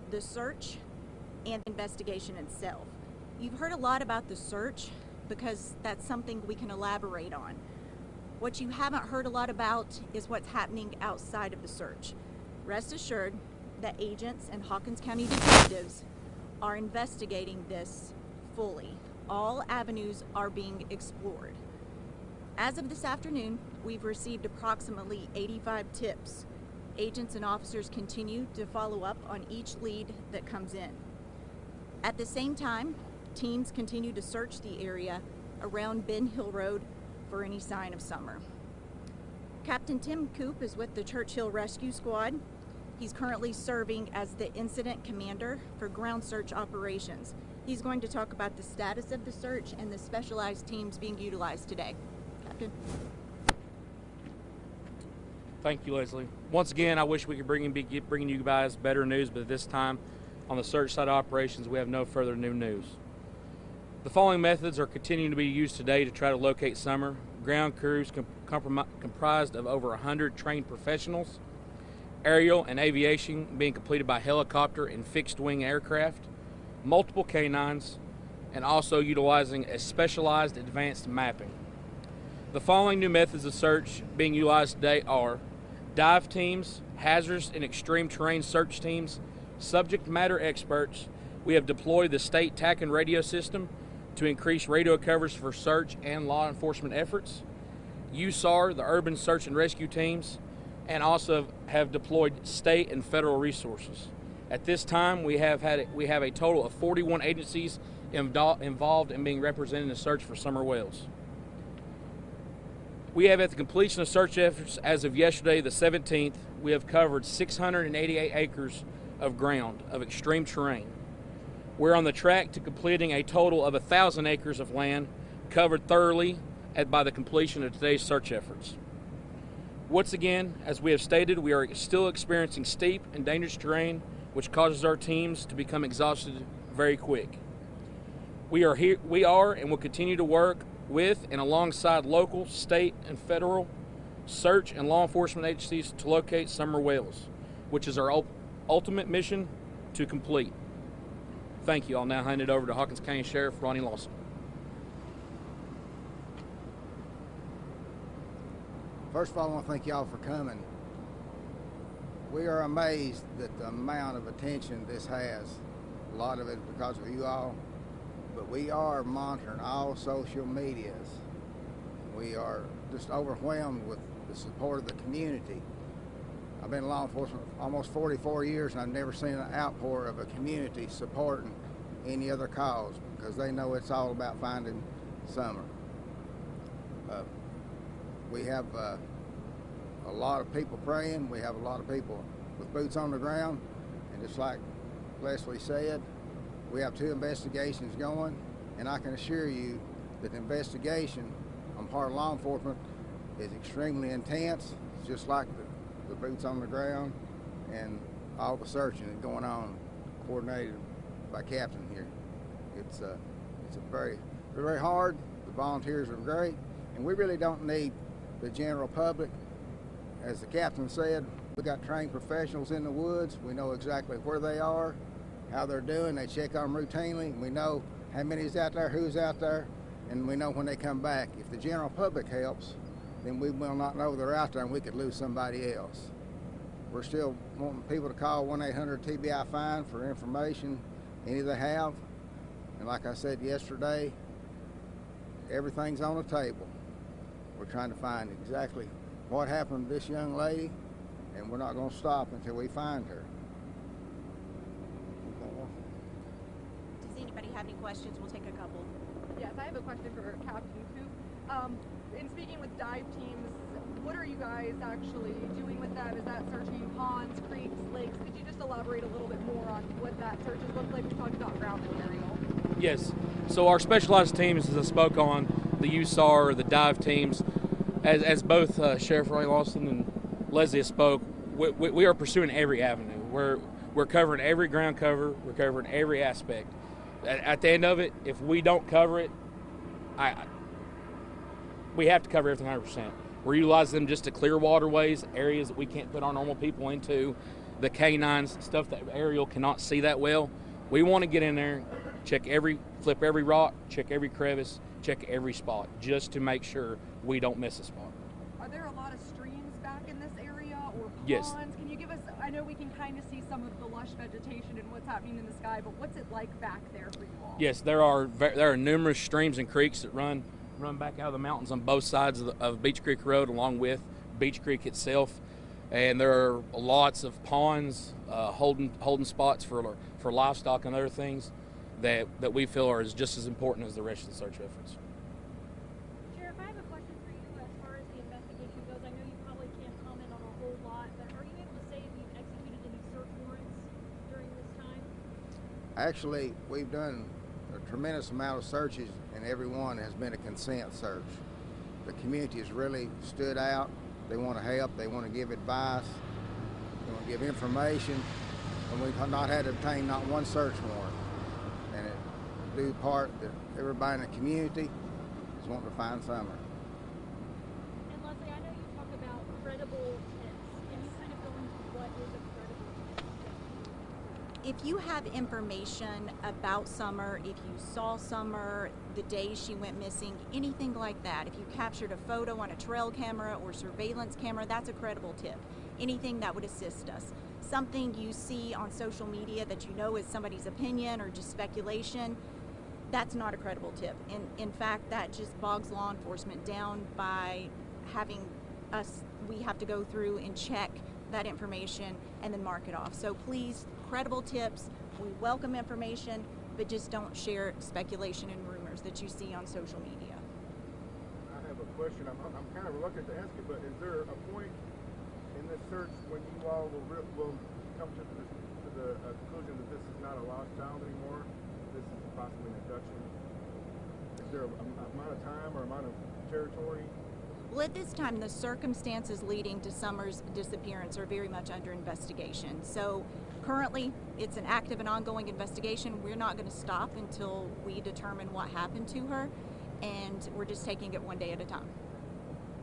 the search and the investigation itself. You've heard a lot about the search because that's something we can elaborate on. What you haven't heard a lot about is what's happening outside of the search. Rest assured that agents and Hawkins County detectives are investigating this fully. All avenues are being explored. As of this afternoon, we've received approximately 85 tips. Agents and officers continue to follow up on each lead that comes in. At the same time, teams continue to search the area around Ben Hill Road for any sign of summer. Captain Tim Coop is with the Churchill Rescue Squad. He's currently serving as the incident commander for ground search operations. He's going to talk about the status of the search and the specialized teams being utilized today. Captain. Thank you, Leslie. Once again, I wish we could bringing you guys better news, but at this time, on the search side of operations, we have no further new news. The following methods are continuing to be used today to try to locate Summer. Ground crews comprised of over 100 trained professionals, aerial and aviation being completed by helicopter and fixed-wing aircraft, multiple canines, and also utilizing a specialized advanced mapping. The following new methods of search being utilized today are dive teams, hazardous and extreme terrain search teams, subject matter experts. We have deployed the state TAC and radio system to increase radio coverage for search and law enforcement efforts. USAR, the urban search and rescue teams, and also have deployed state and federal resources. At this time, we have a total of 41 agencies involved in being represented in the search for summer whales. We have, at the completion of search efforts as of yesterday, the 17th, we have covered 688 acres of ground of extreme terrain. We're on the track to completing a total of 1,000 acres of land covered thoroughly by the completion of today's search efforts. Once again, as we have stated, we are still experiencing steep and dangerous terrain, which causes our teams to become exhausted very quick. We are and will continue to work with and alongside local, state, and federal search and law enforcement agencies to locate summer whales, which is our ultimate mission to complete. Thank you. I'll now hand it over to Hawkins County Sheriff Ronnie Lawson. First of all, I want to thank y'all for coming. We are amazed at the amount of attention this has. A lot of it because of you all, but we are monitoring all social medias. We are just overwhelmed with the support of the community. I've been in law enforcement almost 44 years, and I've never seen an outpour of a community supporting any other cause because they know it's all about finding Summer. We have a lot of people praying. We have a lot of people with boots on the ground, and just like Leslie said, we have 2 investigations going, and I can assure you that the investigation on part of law enforcement is extremely intense. It's just like the boots on the ground and all the searching that's going on, coordinated by Captain here. It's very, very hard. The volunteers are great, and we really don't need the general public. As the captain said, we got trained professionals in the woods. We know exactly where they are, how they're doing. They check on them routinely. We know how many's out there, who's out there, and we know when they come back. If the general public helps, then we will not know they're out there and we could lose somebody else. We're still wanting people to call 1-800-TBI-FINE for information, any they have. And like I said yesterday, everything's on the table. We're trying to find exactly what happened to this young lady, and we're not going to stop until we find her. Does anybody have any questions? We'll take a couple. Yes, I have a question for Captain Coop. In speaking with dive teams, what are you guys actually doing with them? Is that searching ponds, creeks, lakes? Could you just elaborate a little bit more on what that search has looked like? We talked about ground and aerial. Yes. So our specialized teams, as I spoke on, the USAR, the dive teams, as both Sheriff Ronnie Lawson and Leslie spoke, we are pursuing every avenue. We're covering every ground cover. We're covering every aspect. At the end of it, if we don't cover it, we have to cover everything 100%. We're utilizing them just to clear waterways, areas that we can't put our normal people into, the canines, stuff that aerial cannot see that well. We want to get in there, flip every rock, check every crevice, check every spot, just to make sure we don't miss a spot. Are there a lot of streams back in this area or ponds? Yes. Can you give us, I know we can kind of see some of the lush vegetation and what's happening in the sky, but what's it like back there for you all? Yes, there are numerous streams and creeks that run back out of the mountains on both sides of Beach Creek Road, along with Beach Creek itself. And there are lots of ponds, holding spots for livestock and other things that we feel are just as important as the rest of the search efforts. Sheriff, I have a question for you as far as the investigation goes. I know you probably can't comment on a whole lot, but are you able to say if you've executed any search warrants during this time? Actually, we've done a tremendous amount of searches, and every one has been a consent search. The community has really stood out. They want to help. They want to give advice. They want to give information. And we've not had to obtain not one search warrant. And it due part that everybody in the community is wanting to find Summer. And Leslie, I know you talk about credible tips. Can you kind of go into what is a credible tip? If you have information about Summer, if you saw Summer the day she went missing, anything like that, if you captured a photo on a trail camera or surveillance camera, that's a credible tip. Anything that would assist us. Something you see on social media that you know is somebody's opinion or just speculation, that's not a credible tip. In fact, that just bogs law enforcement down by having us, we have to go through and check that information and then mark it off. So please, credible tips, we welcome information, but just don't share speculation and rumors that you see on social media. I have a question. I'm kind of reluctant to ask it, but is there a point in this search when you all will come to the conclusion that this is not a lost child anymore? This is possibly an abduction? Is there an amount of time or amount of territory? Well, at this time, the circumstances leading to Summer's disappearance are very much under investigation. So currently, it's an active and ongoing investigation. We're not going to stop until we determine what happened to her, and we're just taking it one day at a time.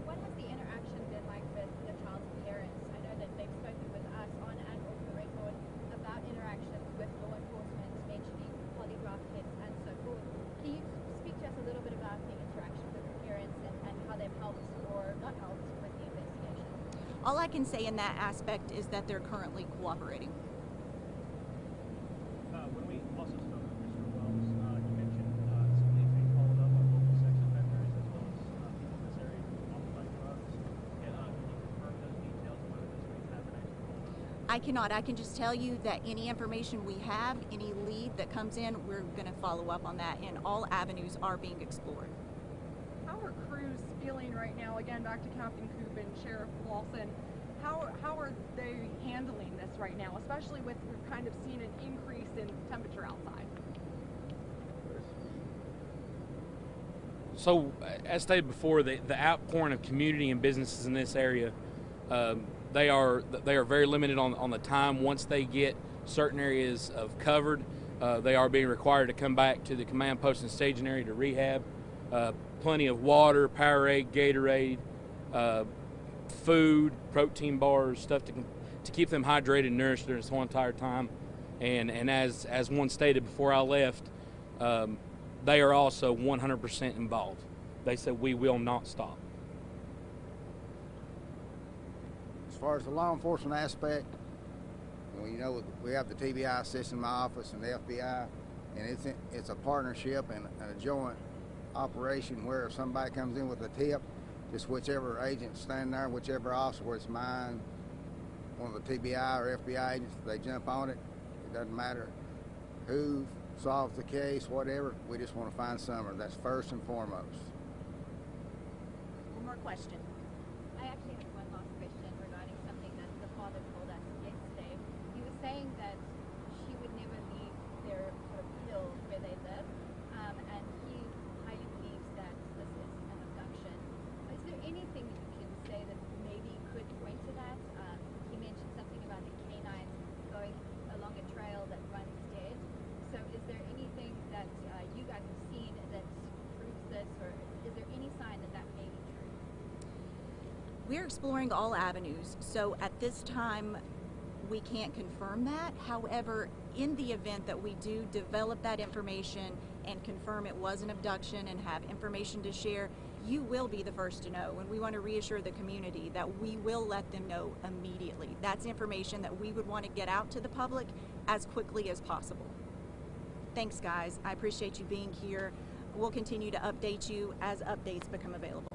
What has the interaction been like with the child's parents? I know that they've spoken with us on and off the record about interactions with law enforcement, mentioning polygraph kits and so forth. Can you speak to us a little bit about the interaction with the parents and how they've helped or not helped with the investigation? All I can say in that aspect is that they're currently cooperating. When we also spoke with Mr. Wells, you mentioned some things being followed up on local sex offenders as well as people in this area who often buy drugs. Can you confirm those details and whether those things have been actually followed up? I cannot. I can just tell you that any information we have, any lead that comes in, we're going to follow up on that, and all avenues are being explored. How are crews feeling right now? Again, back to Captain Coop and Sheriff Lawson. How are they handling this right now, especially with we've kind of seen an increase in temperature outside? So, as stated before, the outpouring of community and businesses in this area, they are very limited on the time. Once they get certain areas of covered, they are being required to come back to the command post and staging area to rehab. Plenty of water, Powerade, Gatorade, food, protein bars, stuff to keep them hydrated and nourished during this whole entire time. And as one stated before I left, they are also 100% involved. They said we will not stop. As far as the law enforcement aspect, well, you know, we have the TBI assisting my office and the FBI, and it's a partnership and a joint operation where if somebody comes in with a tip, just whichever agent standing there, whichever officer, whether it's mine, one of the TBI or FBI agents, they jump on it. It doesn't matter who solves the case, whatever. We just want to find Summer. That's first and foremost. One more question. I actually have one last question regarding something that the father told us yesterday. He was saying that she would never leave their sort of hill where they live, and he highly believes that this is an abduction. Is there anything that you can say that maybe could point to that? He mentioned something about the canines going along a trail that runs dead. So is there anything that you guys have seen that proves this, or is there any sign that that may be true? We're exploring all avenues. So at this time, we can't confirm that. However, in the event that we do develop that information and confirm it was an abduction and have information to share, you will be the first to know. And we want to reassure the community that we will let them know immediately. That's information that we would want to get out to the public as quickly as possible. Thanks, guys. I appreciate you being here. We'll continue to update you as updates become available.